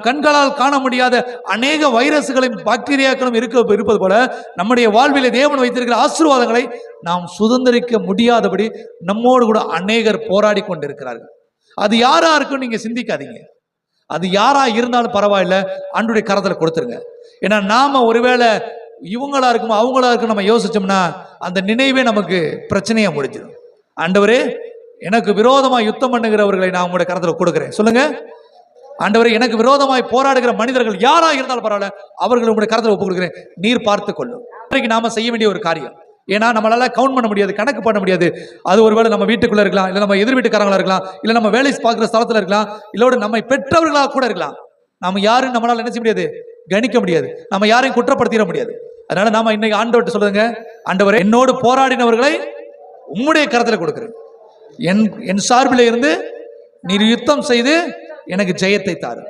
கண்களால் காண முடியாத அநேக வைரஸ்களும் பாக்டீரியாக்களும் இருப்பது போல நம்முடைய வாழ்விலே தேவன் வைத்திருக்கிற ஆசீர்வாதங்களை நாம் சுதந்திரிக்க முடியாதபடி நம்மோடு கூட அநேகர் போராடி கொண்டிருக்கிறார்கள். அது யாரா இருக்குன்னு நீங்க சிந்திக்காதீங்க. அது யாரா இருந்தாலும் பரவாயில்ல, ஆண்டவருடைய கரத்துல கொடுத்துருங்க. ஏன்னா நாம ஒருவேளை இவங்களா இருக்கும் அவங்களா இருக்கும் நம்ம யோசிச்சோம்னா அந்த நினைவே நமக்கு பிரச்சனையா முடிஞ்சிடும். ஆண்டவரே, எனக்கு விரோதமாய் யுத்தம் பண்ணுகிறவர்களை நான் உங்களுடைய கரத்துல கொடுக்கிறேன். சொல்லுங்க, ஆண்டவரே, எனக்கு விரோதமாய் போராடுகிற மனிதர்கள் யாரா இருந்தாலும் பரவாயில்ல, அவர்கள் உங்களுடைய கரத்துல ஒப்பு கொடுக்கிறேன், நீர் பார்த்து கொள்ளும். நாம செய்ய வேண்டிய ஒரு காரியம். ஏன்னா நம்மளால கவுண்ட் பண்ண முடியாது, கணக்கு பண்ண முடியாது. அது ஒருவேளை நம்ம வீட்டுக்குள்ள இருக்கலாம், இல்ல நம்ம எதிர் வீட்டுக்காரங்களா இருக்கலாம், இல்ல நம்ம வேலை பார்க்கிற ஸ்தலத்துல இருக்கலாம், இல்லோட நம்ம பெற்றவர்களாக கூட இருக்கலாம். நம்ம யாரும் நம்மளால என்ன செய்ய முடியாது, கணிக்க முடியாது. நம்ம யாரையும் குற்றப்படுத்திட முடியாது. அதனால நாம இன்னைக்கு ஆண்டவர்கிட்ட சொல்லுங்க, ஆண்டவரே, என்னோடு போராடினவர்களை உம்முடைய கரத்துல கொடுக்கிறேன். என் சார்பில் இருந்து நீர் யுத்தம் செய்து எனக்கு ஜெயத்தை தாரு.